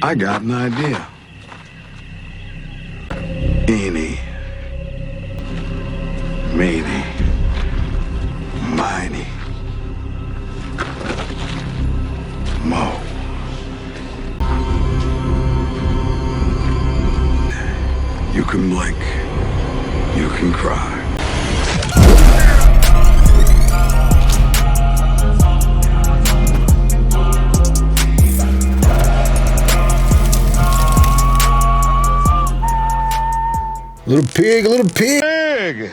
I got an idea. Eeny, meeny, miny, mo. You can blink, you can cry. Little pig, little pig.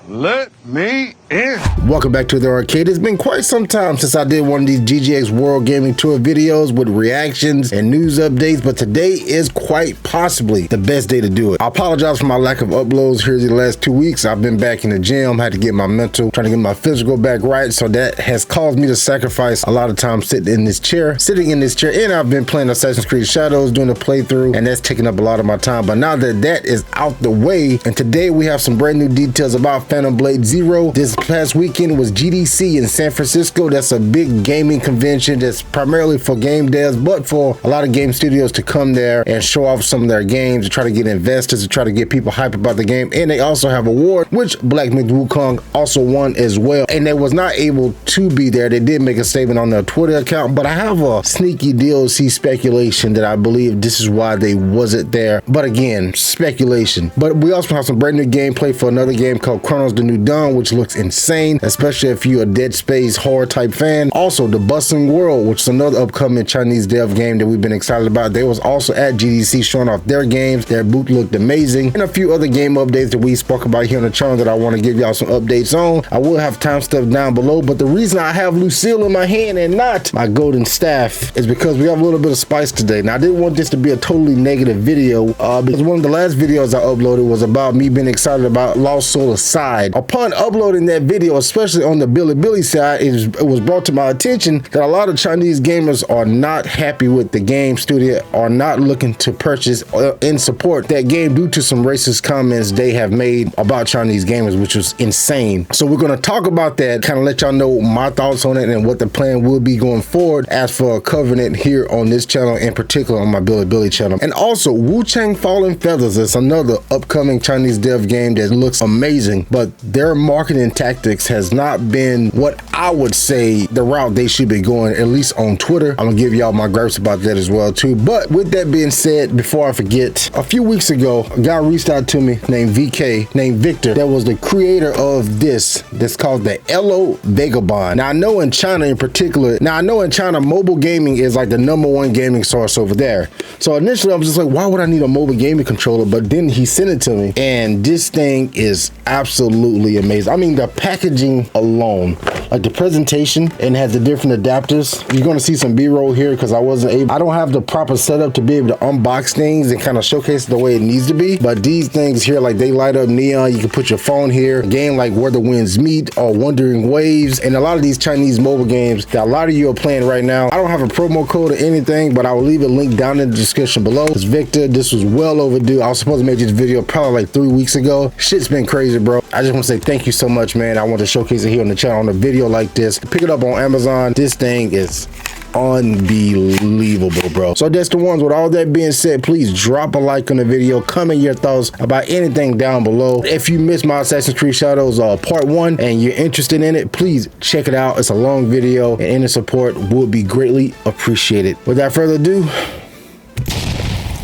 Let me in. Welcome back to the arcade. It's been quite some time since I did one of these GJX World Gaming Tour videos with reactions and news updates, but today is quite possibly the best day to do it. I apologize for my lack of uploads here the last 2 weeks. I've been back in the gym, had to get my mental, trying to get my physical back right, so that has caused me to sacrifice a lot of time sitting in this chair, and I've been playing Assassin's Creed Shadows, doing a playthrough, and that's taking up a lot of my time. But now that that is out the way, and today we have some brand new details about Phantom Blade Zero. This past weekend was GDC in San Francisco. That's a big gaming convention that's primarily for game devs, but for a lot of game studios to come there and show off some of their games, to try to get investors, to try to get people hyped about the game. And they also have an award, which Black Myth Wukong also won as well. And they was not able to be there. They did make a statement on their Twitter account, but I have a sneaky DLC speculation that I believe this is why they wasn't there. But again, speculation. But we also have some brand new gameplay for another game called Cronos The New Dawn, which looks insane, especially if you're a Dead Space horror type fan. Also, the Bustling World, which is another upcoming Chinese dev game that we've been excited about. They was also at GDC showing off their games. Their booth looked amazing, and a few other game updates that we spoke about here on the channel that I want to give y'all some updates on. I will have time stuff down below, but the reason I have Lucille in my hand and not my golden staff is because we have a little bit of spice today. Now, I didn't want this to be a totally negative video because one of the last videos I uploaded was about me being excited about Lost Soul Aside. Upon uploading that video, especially on the Bilibili side, it was brought to my attention that a lot of Chinese gamers are not happy with the game studio, are not looking to purchase and support that game due to some racist comments they have made about Chinese gamers, which was insane. So we're going to talk about that, kind of let y'all know my thoughts on it and what the plan will be going forward as for covering it here on this channel, in particular on my Bilibili channel. And also, Wuchang Fallen Feathers is another upcoming Chinese dev game that looks amazing, but their marketing tactics has not been what I would say the route they should be going, at least on Twitter. I'm gonna give y'all my gripes about that as well too. But with that being said, before I forget, a few weeks ago, a guy reached out to me named Victor, that was the creator of this that's called the VAGABOND. Now I know in China in particular, mobile gaming is like the #1 gaming source over there. So initially I was just like, why would I need a mobile gaming controller? But then he sent it to me, and this thing is absolutely amazing. I mean, the packaging alone, like the presentation, and has the different adapters. You're going to see some b-roll here because I don't have the proper setup to be able to unbox things and kind of showcase the way it needs to be. But these things here, like they light up neon. You can put your phone here. A game like Where the Winds Meet or Wandering Waves, and a lot of these Chinese mobile games that a lot of you are playing right now. I don't have a promo code or anything, but I will leave a link down in the description below. It's Victor. This was well overdue. I was supposed to make this video probably like 3 weeks ago. Shit's been crazy, bro. I just want to say thank you so much, man. I want to showcase it here on the channel on a video like this. Pick it up on Amazon. This thing is unbelievable, bro. So that's the ones. With all that being said, please drop a like on the video, comment your thoughts about anything down below. If you missed my Assassin's Creed Shadows part 1 and you're interested in it, please check it out. It's a long video, and any support would be greatly appreciated. Without further ado,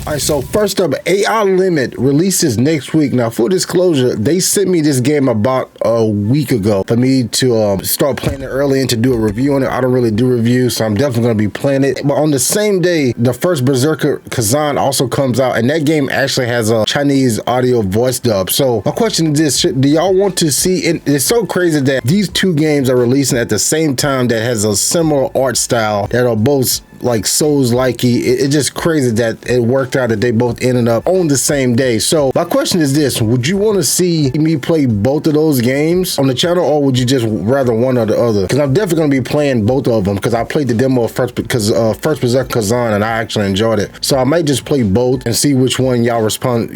all right, so first up, AI Limit releases next week. Now, full disclosure, they sent me this game about a week ago for me to start playing it early and to do a review on it. I don't really do reviews, so I'm definitely going to be playing it. But on the same day, the first Berserker Kazan also comes out, and that game actually has a Chinese audio voice dub. So my question is this: do y'all want to see it? It's so crazy that these two games are releasing at the same time that has a similar art style that are both like Souls-likey. It's just crazy that it worked out that they both ended up on the same day. So my question is this: would you want to see me play both of those games on the channel, or would you just rather one or the other? Because I'm definitely going to be playing both of them, because I played the demo first, because first Berserk Kazan, and I actually enjoyed it. So I might just play both and see which one y'all respond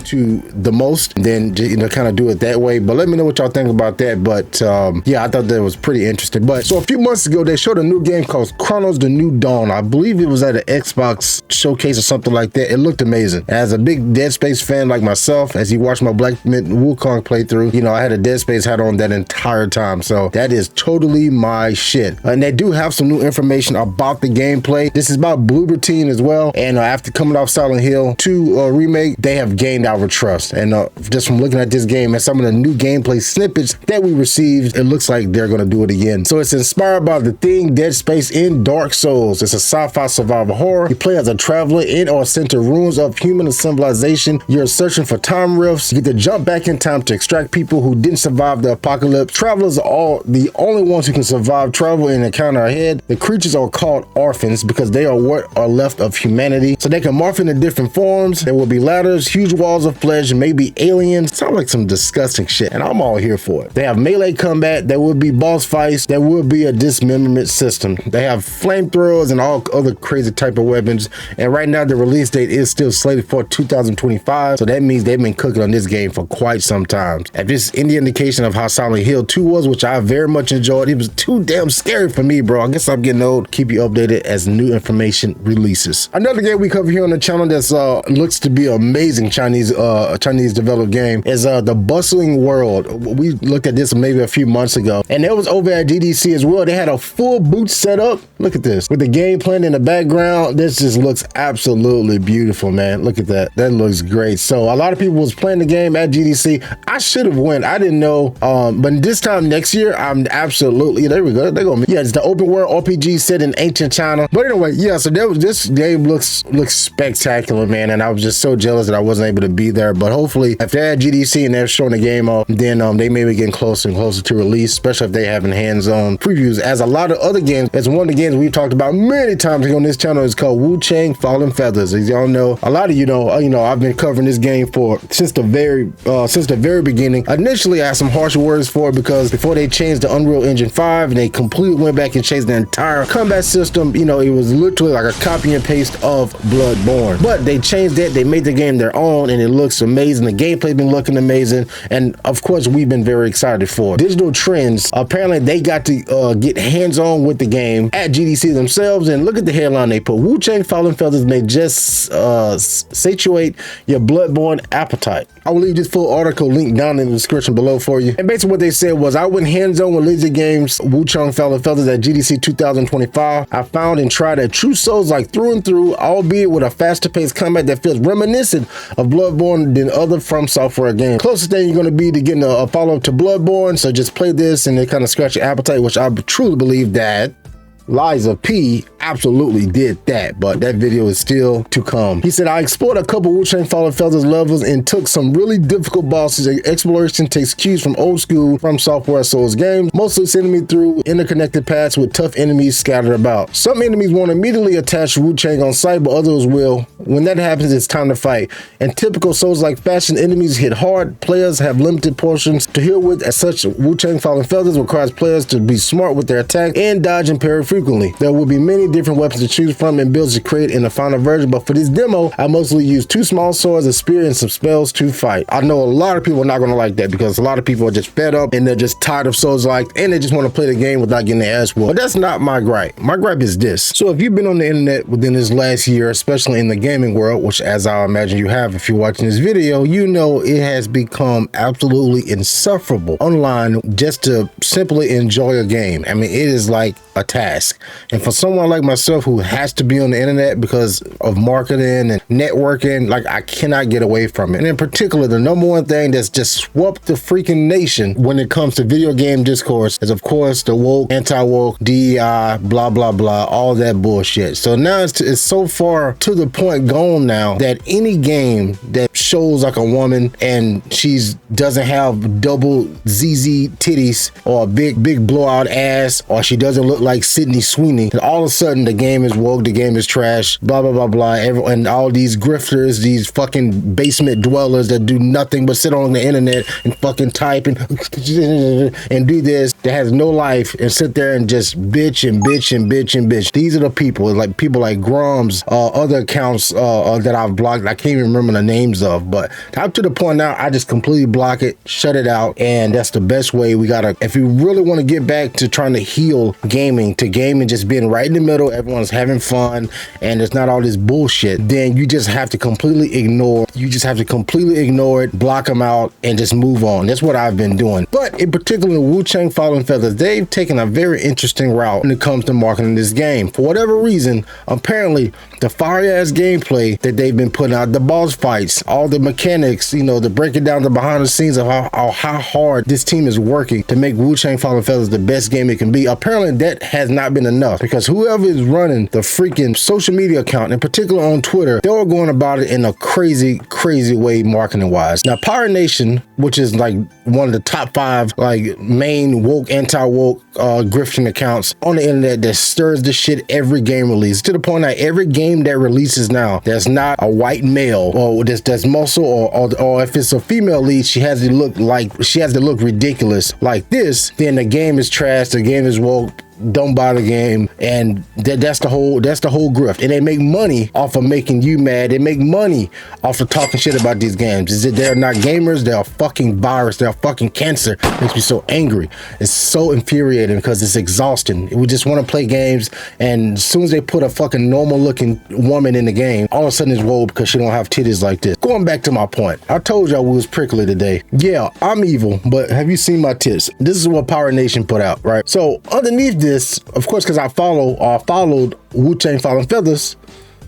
to the most, and then, you know, kind of do it that way. But let me know what y'all think about that. But yeah, I thought that was pretty interesting. But so a few months ago, they showed a new game called Cronos The New New Dawn. I believe it was at an Xbox showcase or something like that. It looked amazing. As a big Dead Space fan like myself, as you watch my Black Myth Wukong playthrough, you know, I had a Dead Space hat on that entire time. So that is totally my shit. And they do have some new information about the gameplay. This is about Bloober Team as well. And after coming off Silent Hill 2 remake, they have gained our trust. And just from looking at this game and some of the new gameplay snippets that we received, it looks like they're going to do it again. So it's inspired by The Thing, Dead Space, and Dark Souls. It's a sci-fi survival horror. You play as a traveler in or sent to ruins of human civilization. You're searching for time rifts. You get to jump back in time to extract people who didn't survive the apocalypse. Travelers are all the only ones who can survive travel and encounter ahead. The creatures are called orphans because they are what are left of humanity. So they can morph into different forms. There will be ladders, huge walls of flesh, maybe aliens. Sounds like some disgusting shit, and I'm all here for it. They have melee combat. There will be boss fights. There will be a dismemberment system. They have flamethrowers and all other crazy type of weapons. And right now the release date is still slated for 2025. So that means they've been cooking on this game for quite some time. If this is any indication of how Silent Hill 2 was, which I very much enjoyed, it was too damn scary for me, bro. I guess I'm getting old. Keep you updated as new information releases. Another game we cover here on the channel that's looks to be amazing Chinese developed game is the Bustling World. We looked at this maybe a few months ago, and it was over at GDC as well. They had a full boot set up. Look at this with the game playing in the background. This just looks absolutely beautiful, man. Look at that. That looks great. So a lot of people was playing the game at GDC. I should have went. I didn't know. But this time next year, I'm absolutely, there we go. They're gonna, yeah, it's the open world RPG set in ancient China. But anyway, yeah, so this game looks spectacular, man. And I was just so jealous that I wasn't able to be there. But hopefully if they're at GDC and they're showing the game off, then they may be getting closer and closer to release, especially if they having hands-on previews. As a lot of other games, as one of the games we've talked about many times here on this channel is called Wuchang Fallen Feathers. As y'all know, a lot of you know, I've been covering this game since the very beginning. Initially, I had some harsh words for it because before they changed the Unreal Engine 5 and they completely went back and changed the entire combat system, you know, it was literally like a copy and paste of Bloodborne. But they changed it, they made the game their own, and it looks amazing. The gameplay's been looking amazing, and of course we've been very excited for it. Digital Trends, apparently they got to get hands-on with the game at GDC themselves, and look at the headline they put: Wuchang Fallen Feathers may just satiate your Bloodborne appetite. I will leave this full article link down in the description below for you. And basically what they said was, I went hands-on with Laser Games Wuchang Fallen Feathers at GDC 2025. I found and tried a true Souls-like through and through, albeit with a faster paced combat that feels reminiscent of Bloodborne than other From Software games. Closest thing you're going to be to getting a follow-up to Bloodborne, so just play this and it kind of scratch your appetite, which I truly believe that Liza P absolutely did that, but that video is still to come. He said, I explored a couple Wuchang Fallen Feathers levels and took some really difficult bosses. Exploration takes cues from old school From Software Souls games, mostly sending me through interconnected paths with tough enemies scattered about. Some enemies won't immediately attach Wuchang on sight, but others will. When that happens, it's time to fight. In typical Souls-like fashion, enemies hit hard. Players have limited portions to heal with. As such, Wuchang Fallen Feathers requires players to be smart with their attack and dodge and parry frequently. There will be many different weapons to choose from and builds to create in the final version, but for this demo, I mostly used 2 small swords, a spear, and some spells to fight. I know a lot of people are not going to like that because a lot of people are just fed up and they're just tired of Souls-like and they just want to play the game without getting their ass whooped. But that's not my gripe. My gripe is this. So if you've been on the internet within this last year, especially in the gaming world, which as I imagine you have if you're watching this video, you know it has become absolutely insufferable online just to simply enjoy a game. I mean, it is like a task. And for someone like myself who has to be on the internet because of marketing and networking, like I cannot get away from it. And in particular, the number one thing that's just swept the freaking nation when it comes to video game discourse is of course the woke, anti-woke, DEI, blah, blah, blah, all that bullshit. So now it's so far to the point gone now that any game that shows like a woman and she's doesn't have double ZZ titties or a big blowout ass, or she doesn't look like Sydney Sweeney, and all of a sudden the game is woke, the game is trash, blah, blah, blah, blah. And all these grifters, these fucking basement dwellers that do nothing but sit on the internet and fucking type and do this, that has no life and sit there and just bitch and bitch and bitch and bitch. These are the people like Grum's, other accounts that I've blocked, I can't even remember the names of. stuff. But up to the point now, I just completely block it, shut it out, and that's the best way. We gotta, if you really want to get back to trying to heal gaming, to gaming just being right in the middle, everyone's having fun, and there's not all this bullshit, then you just have to completely ignore. You just have to completely ignore it, block them out, and just move on. That's what I've been doing. But in particular, Wuchang Fallen Feathers, they've taken a very interesting route when it comes to marketing this game. For whatever reason, apparently the fire-ass gameplay that they've been putting out, the boss fights, all the mechanics, you know, the breaking down the behind the scenes of how hard this team is working to make Wuchang Fallen Feathers the best game it can be. Apparently that has not been enough, because whoever is running the freaking social media account, in particular on Twitter, they were going about it in a crazy way marketing wise. Now Pirate Nation, which is like one of the top 5 like main woke, anti-woke grifting accounts on the internet that stirs the shit every game release, to the point that every game that releases now that's not a white male, or that's muscle, or if it's a female lead, she has to look ridiculous like this, then the game is trash, the game is woke, don't buy the game. And that's the whole grift. And they make money off of making you mad. They make money off of talking shit about these games. Is that they're not gamers, they're a fucking virus, they're a fucking cancer. It makes me so angry. It's so infuriating because it's exhausting. We just want to play games, and as soon as they put a fucking normal looking woman in the game, all of a sudden it's woe because she don't have titties like this. Going back to my point, I told y'all we was prickly today. Yeah, I'm evil, but have you seen my tits? This is what Pirate Nation put out, right? So underneath this, of course, because I followed Wuchang Fallen Feathers,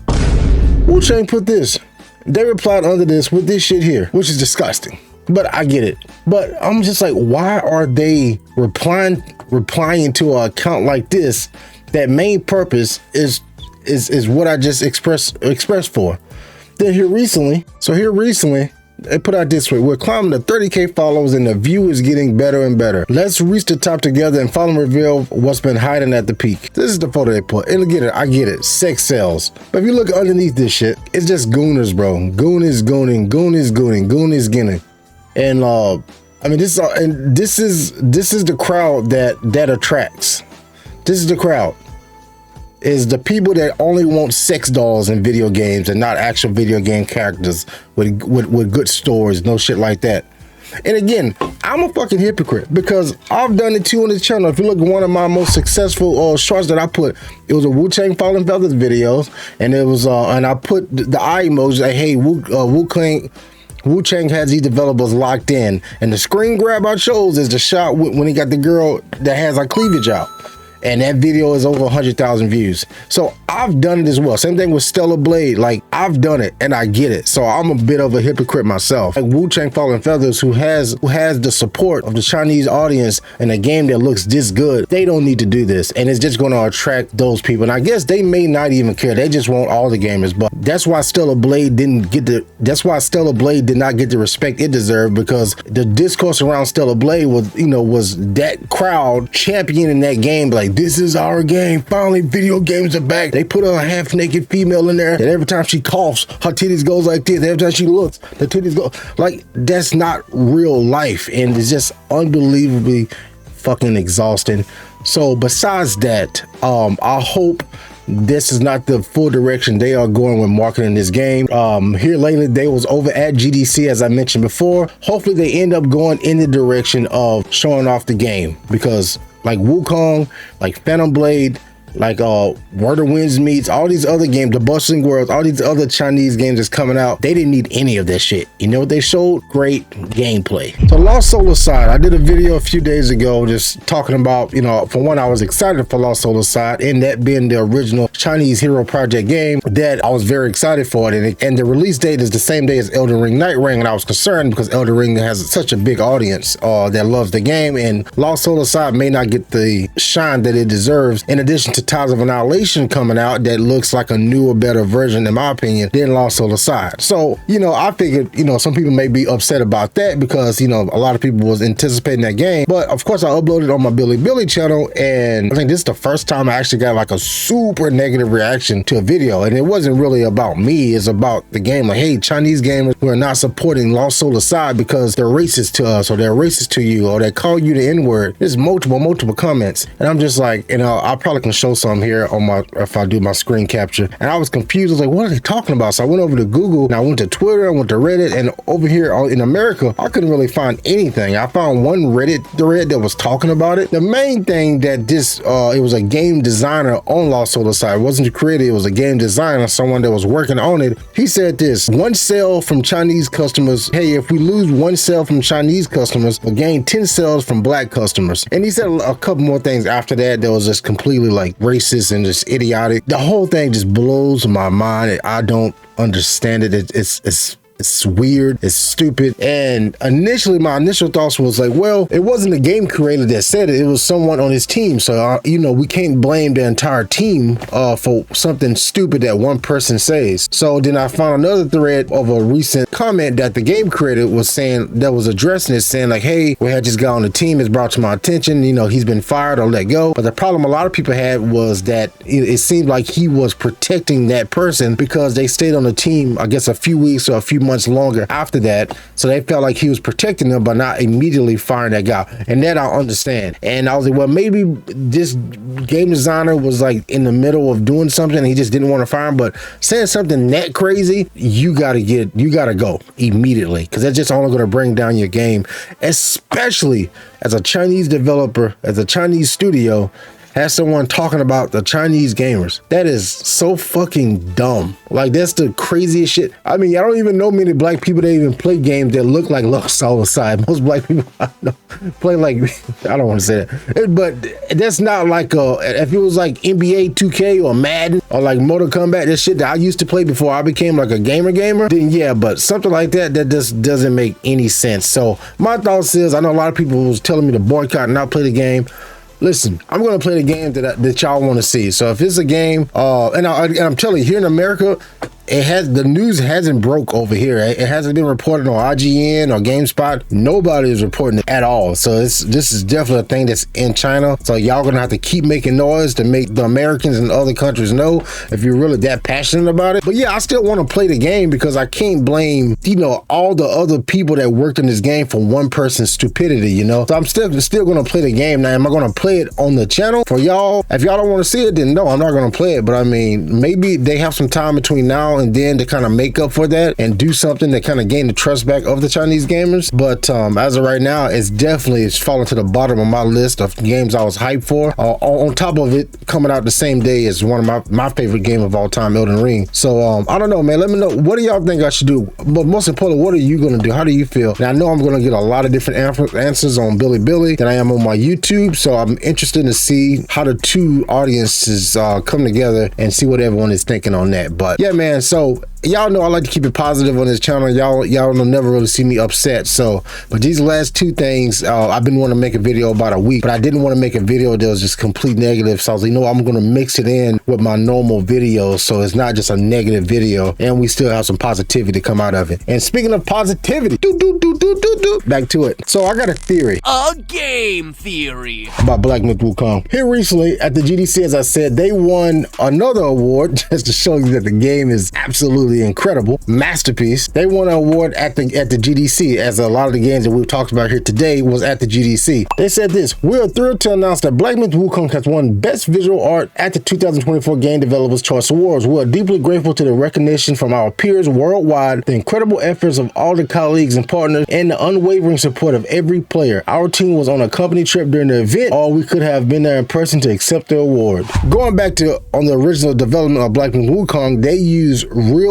Wuchang put this. They replied under this with this shit here, which is disgusting. But I get it. But I'm just like, why are they replying to an account like this? That main purpose is what I just expressed for. Then here recently, they put out this way: we're climbing to 30K followers and the view is getting better and better. Let's reach the top together and follow and reveal what's been hiding at the peak. This is the photo they put. And I get it. Sex sells. But if you look underneath this shit, it's just gooners, bro. Goon is gooning. Goon is gooning. Goon is getting. And I mean, this is the crowd that attracts. This is the crowd. Is the people that only want sex dolls in video games and not actual video game characters with good stories, no shit like that. And again, I'm a fucking hypocrite because I've done it too on this channel. If you look at one of my most successful shorts that I put, it was a Wuchang Fallen Feathers videos, and it was and I put the eye emoji like, hey, Wuchang has these developers locked in, and the screen grab I chose is the shot when he got the girl that has her cleavage out. And that video is over 100,000 views. So I've done it as well. Same thing with Stellar Blade. Like, I've done it and I get it. So I'm a bit of a hypocrite myself. Like Wuchang Fallen Feathers, who has the support of the Chinese audience in a game that looks this good, they don't need to do this. And it's just going to attract those people. And I guess they may not even care. They just want all the gamers. But that's why Stellar Blade did not get the respect it deserved, because the discourse around Stellar Blade was that crowd championing that game, like, this is our game. Finally, video games are back. They put a half-naked female in there, and every time she coughs, her titties goes like this. Every time she looks, the titties go like, that's not real life, and it's just unbelievably fucking exhausting. So besides that, I hope this is not the full direction they are going with marketing this game. Here lately, they was over at GDC, as I mentioned before. Hopefully they end up going in the direction of showing off the game, because like Wukong, like Phantom Blade, like Where the Winds Meets, all these other games, the Bustling Worlds, all these other Chinese games that's coming out, they didn't need any of that shit. You know what they showed? Great gameplay. So Lost Solar Side, I did a video a few days ago just talking about, for one, I was excited for Lost Solar Side, and that being the original Chinese Hero Project game, that I was very excited for it. And the release date is the same day as Elden Ring Night Ring, and I was concerned because Elden Ring has such a big audience that loves the game, and Lost Solar Side may not get the shine that it deserves, in addition to Tides of Annihilation coming out that looks like a newer, better version, in my opinion, than Lost Solar Side. So, I figured, some people may be upset about that because, a lot of people was anticipating that game. But of course, I uploaded on my Billy channel, and I think this is the first time I actually got like a super negative reaction to a video. And it wasn't really about me, it's about the game. Like, hey, Chinese gamers who are not supporting Lost Solar Side because they're racist to us, or they're racist to you, or they call you the N-word. There's multiple comments. And I'm just like, I probably can show show some here on my, if I do my screen capture. And I was confused. I was like, what are they talking about? So I went over to Google and I went to Twitter, I went to Reddit, and over here in America, I couldn't really find anything. I found one Reddit thread that was talking about it. The main thing that this, it was a game designer on Lost Soul Aside. It wasn't a creator, it was a game designer, someone that was working on it. He said this: one sale from Chinese customers. Hey, if we lose one sale from Chinese customers, we'll gain 10 sales from black customers. And he said a couple more things after that that was just completely like racist and just idiotic. The whole thing just blows my mind. I don't understand it. It's weird, it's stupid. And initially, my initial thoughts was like, well, it wasn't the game creator that said it, it was someone on his team. So, you know, we can't blame the entire team for something stupid that one person says. So then I found another thread of a recent comment that the game creator was saying, that was addressing it, saying like, hey, we had just got on the team, it's brought to my attention, you know, he's been fired or let go. But the problem a lot of people had was that it seemed like he was protecting that person because they stayed on the team, I guess, a few weeks or a few months longer after that, so they felt like he was protecting them by not immediately firing that guy. And that I understand. And I was like, well, maybe this game designer was like in the middle of doing something and he just didn't want to fire him. But saying something that crazy, you gotta go immediately, because that's just only going to bring down your game, especially as a Chinese developer, as a Chinese studio, has someone talking about the Chinese gamers. That is so fucking dumb. Like, that's the craziest shit. I mean, I don't even know many black people that even play games that look like Lost Soul Aside. Most black people I know play like, I don't want to say that, but that's not like if it was like NBA 2K or Madden or like Mortal Kombat, that shit that I used to play before I became like a gamer, then yeah, but something like that, that just doesn't make any sense. So my thoughts is, I know a lot of people was telling me to boycott and not play the game. Listen, I'm going to play the game that y'all want to see. So if it's a game, and I'm telling you, here in America, the news hasn't broke over here. It hasn't been reported on IGN or GameSpot. Nobody is reporting it at all. So this is definitely a thing that's in China. So y'all gonna have to keep making noise to make the Americans and other countries know if you're really that passionate about it. But yeah, I still want to play the game because I can't blame, you know, all the other people that worked in this game for one person's stupidity, you know. So I'm still gonna play the game. Now, am I gonna play it on the channel for y'all? If y'all don't want to see it, then no, I'm not gonna play it. But I mean, maybe they have some time between now and then to kind of make up for that and do something to kind of gain the trust back of the Chinese gamers. But as of right now, it's falling to the bottom of my list of games I was hyped for. On top of it coming out the same day as one of my favorite game of all time, Elden Ring. So I don't know, man. Let me know, what do y'all think I should do? But most importantly, what are you gonna do? How do you feel? And I know I'm gonna get a lot of different answers on Bilibili than I am on my YouTube. So I'm interested to see how the two audiences come together and see what everyone is thinking on that. But yeah, man. So y'all know I like to keep it positive on this channel. Y'all will never really see me upset. So, but these last two things, I've been wanting to make a video about a week, but I didn't want to make a video that was just complete negative. So I was like, you know, I'm going to mix it in with my normal videos, so it's not just a negative video, and we still have some positivity to come out of it. And speaking of positivity, back to it. So I got a theory. A game theory. About Black Myth Wukong. Here recently at the GDC, as I said, they won another award just to show you that the game is absolutely incredible masterpiece. They won an award at the GDC, as a lot of the games that we've talked about here today was at the GDC. They said this: we are thrilled to announce that Black Myth Wukong has won Best Visual Art at the 2024 Game Developers Choice Awards. We are deeply grateful to the recognition from our peers worldwide, the incredible efforts of all the colleagues and partners, and the unwavering support of every player. Our team was on a company trip during the event, or we could have been there in person to accept the award. Going back to on the original development of Black Myth Wukong, they use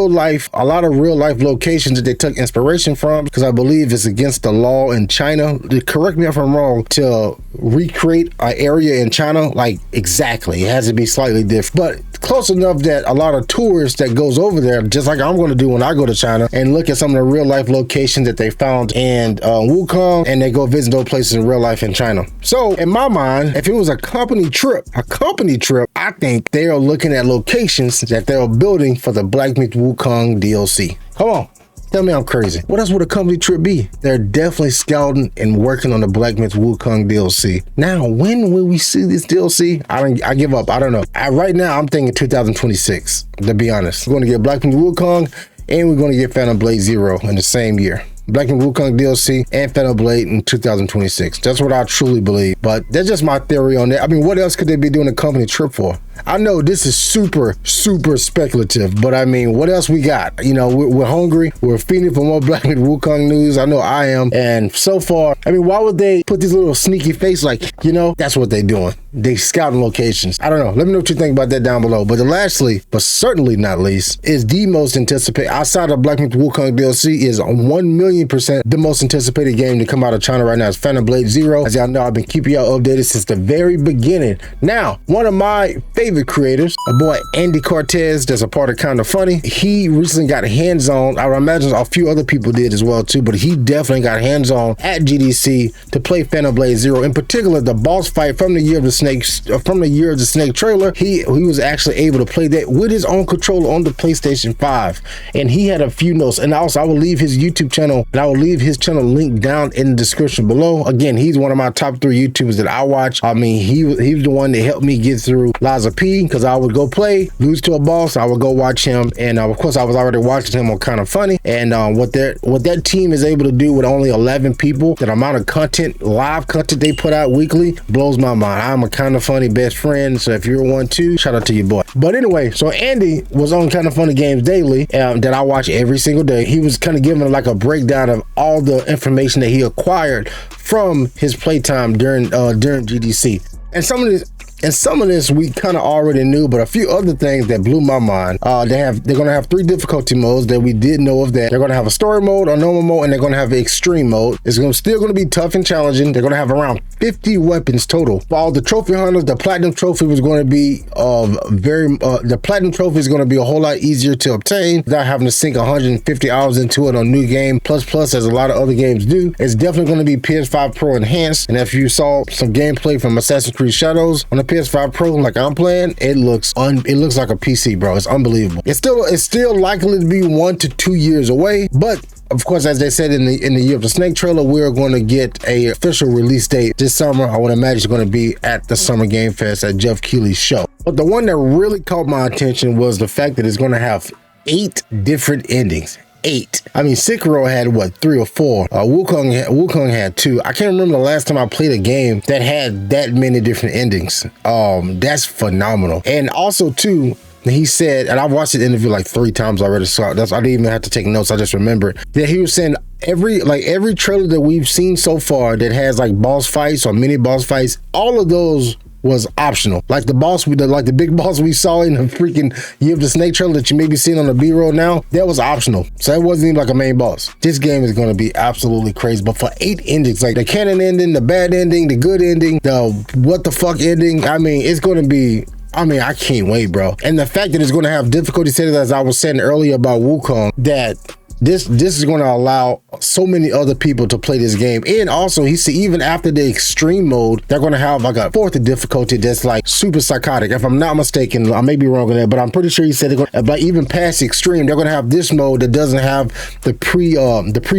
a lot of real life locations that they took inspiration from, because I believe it's against the law in China, correct me if I'm wrong, to recreate an area in China like exactly. It has to be slightly different, but close enough that a lot of tourists that goes over there, just like I'm going to do when I go to China, and look at some of the real life locations that they found in Wukong, and they go visit those places in real life in China. So in my mind, if it was a company trip, I think they are looking at locations that they're building for the Black Myth Wukong DLC. Come on. Tell me I'm crazy. What else would a company trip be? They're definitely scouting and working on the Black Myth Wukong DLC. Now, when will we see this DLC? I give up. I don't know. Right now, I'm thinking 2026, to be honest. We're going to get Black Myth Wukong, and we're going to get Phantom Blade Zero in the same year. Black Myth Wukong DLC and Phantom Blade in 2026. That's what I truly believe. But that's just my theory on that. I mean, what else could they be doing a company trip for? I know this is super speculative, but I mean, what else we got? You know, we're hungry. We're feeding for more Black and Wukong news. I know I am. And so far, I mean, why would they put this little sneaky face like, you know, that's what they're doing. They scouting locations. I don't know. Let me know what you think about that down below. But lastly, but certainly not least, is the most anticipated, outside of Black Myth Wukong DLC, is 1,000,000% the most anticipated game to come out of China right now. Is Phantom Blade Zero. As y'all know, I've been keeping y'all updated since the very beginning. Now, one of my favorite creators, a boy Andy Cortez, that's a part of Kinda Funny, he recently got hands-on. I would imagine a few other people did as well too, but he definitely got hands-on at GDC to play Phantom Blade Zero. In particular, the boss fight from the Year of the Snake trailer, he was actually able to play that with his own controller on the PlayStation 5, and he had a few notes. And also, I will leave his YouTube channel, and I will leave his channel link down in the description below. Again, he's one of my top 3 YouTubers that I watch. I mean, he was the one that helped me get through Liza P, because I would go play, lose to a boss, I would go watch him, and of course I was already watching him on Kinda Funny. And what that team is able to do with only 11 people, that amount of content, live content they put out weekly, blows my mind. I'm a Kinda Funny best friend, so if you're one too, shout out to your boy. But anyway, so Andy was on Kinda Funny Games Daily, that I watch every single day. He was kind of giving like a breakdown of all the information that he acquired from his playtime during GDC. And some of this we kind of already knew, but a few other things that blew my mind. They're gonna have 3 difficulty modes that we did know of. That they're gonna have a story mode, a normal mode, and they're gonna have an extreme mode. It's still gonna be tough and challenging. They're gonna have around 50 weapons total. For all the trophy hunters, the platinum trophy was going to be the platinum trophy is going to be a whole lot easier to obtain without having to sink 150 hours into it on New Game Plus, as a lot of other games do. It's definitely going to be PS5 Pro enhanced, and if you saw some gameplay from Assassin's Creed Shadows on the PS5 Pro like I'm playing, it looks like a PC, bro. It's unbelievable. It's still likely to be 1 to 2 years away, but of course, as they said in the Year of the Snake trailer, we're going to get a official release date this summer. I would imagine it's going to be at the Summer Game Fest at Jeff Keighley's show. But the one that really caught my attention was the fact that it's going to have 8 different endings. 8. I mean, Sekiro had what, 3 or 4. Wukong had 2. I can't remember the last time I played a game that had that many different endings. That's phenomenal. And also too, he said, and I've watched the interview like 3 times already, so I didn't even have to take notes. I just remembered that he was saying every trailer that we've seen so far that has like boss fights or mini boss fights, all of those was optional. Like the big boss we saw in the freaking Year of the Snake trailer that you may be seeing on the B-roll now, that was optional. So that wasn't even like a main boss. This game is going to be absolutely crazy. But for 8 endings, like the canon ending, the bad ending, the good ending, the what the fuck ending, I mean, it's going to be, I mean, I can't wait, bro. And the fact that it's going to have difficulty settings, as I was saying earlier about Wukong, that this is going to allow so many other people to play this game. And also, he said even after the extreme mode, they're going to have like a 4th difficulty that's like super psychotic. If I'm not mistaken, I may be wrong on that, but I'm pretty sure he said they're going to, but even past extreme, they're going to have this mode that doesn't have the pre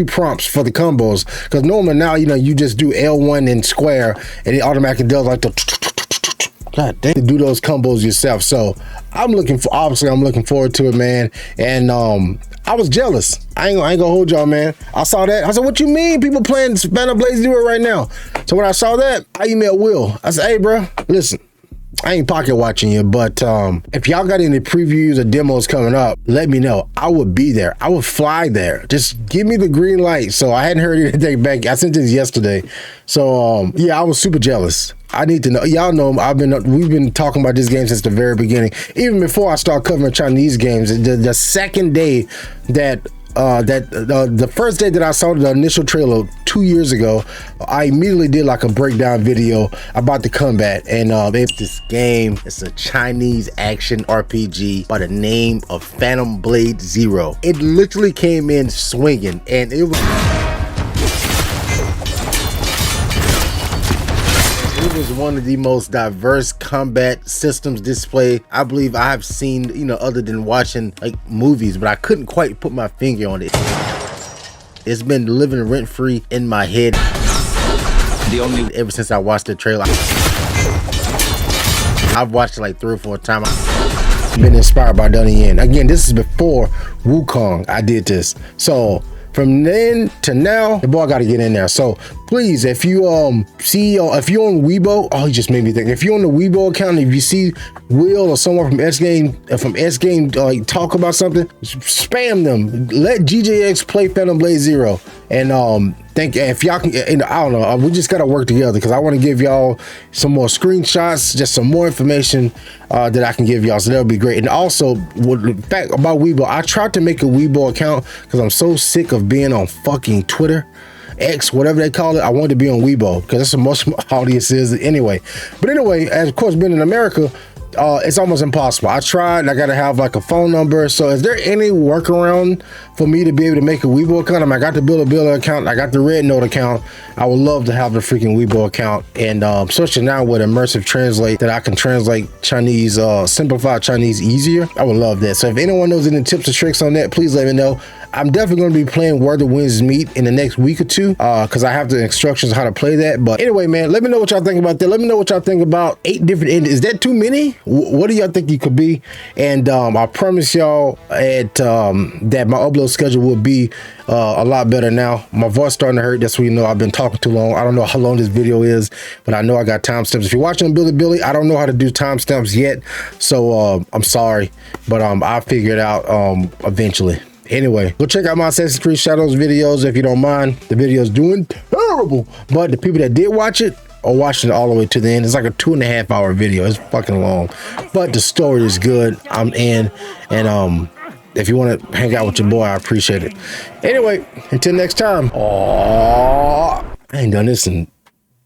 prompts for the combos. Because normally now, you know, you just do L1 and square, and it automatically does like the God damn, to do those combos yourself. So I'm looking forward to it, man. And I was jealous. I ain't gonna hold y'all, man. I saw that. I said, what you mean people playing Phantom Blade Zero right now? So when I saw that, I emailed Will. I said, hey, bro, listen, I ain't pocket watching you, but if y'all got any previews or demos coming up, let me know. I would be there. I would fly there. Just give me the green light. So I hadn't heard anything back. I sent this yesterday. So yeah, I was super jealous. I need to know. Y'all know we've been talking about this game since the very beginning. Even before I started covering Chinese games, the second day that the first day that I saw the initial trailer 2 years ago, I immediately did like a breakdown video about the combat. And if this game is a Chinese action RPG by the name of Phantom Blade Zero. It literally came in swinging, and it was one of the most diverse combat systems display I believe I have seen, you know, other than watching like movies, but I couldn't quite put my finger on it. It's been living rent-free in my head ever since I watched the trailer. I've watched it like 3 or 4 times. I've been inspired by Donnie Yen. Again, this is before Wukong I did this. So from then to now, the boy got to get in there. So please, if you see, if you're on Weibo, oh, he just made me think. If you're on the Weibo account, if you see Will or someone from S Game like talk about something, spam them. Let GJX play Phantom Blade Zero, and if y'all can, I don't know, we just gotta work together because I want to give y'all some more screenshots, just some more information that I can give y'all, so that'll be great. And also, the fact about Weibo, I tried to make a Weibo account because I'm so sick of being on fucking Twitter, X, whatever they call it. I wanted to be on Weibo because that's what most of my audience is anyway. But anyway, as of course, being in America, it's almost impossible. I tried, and I gotta have like a phone number. So is there any workaround for me to be able to make a Weibo account? I mean, I got the Builder account, I got the Red Note account. I would love to have the freaking Weibo account, and especially now with immersive translate, that I can translate Chinese, simplified Chinese easier. I would love that. So if anyone knows any tips or tricks on that, please let me know. I'm definitely going to be playing Where the Winds Meet in the next week or two, because I have the instructions how to play that. But anyway, man, let me know what y'all think about that. Let me know what y'all think about 8 different endings. Is that too many? What do y'all think it could be? And I promise y'all that my upload schedule will be a lot better now. My voice starting to hurt. That's when you know I've been talking too long. I don't know how long this video is, but I know I got timestamps. If you're watching Billy, I don't know how to do timestamps yet, so I'm sorry, but I'll figure it out eventually. Anyway, go check out my Assassin's Creed Shadows videos if you don't mind. The video's doing terrible, but the people that did watch it are watching it all the way to the end. It's like a 2.5 hour video. It's fucking long, but the story is good. I'm in, and if you want to hang out with your boy, I appreciate it. Anyway, until next time. Oh, I ain't done this in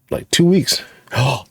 like 2 weeks. Oh.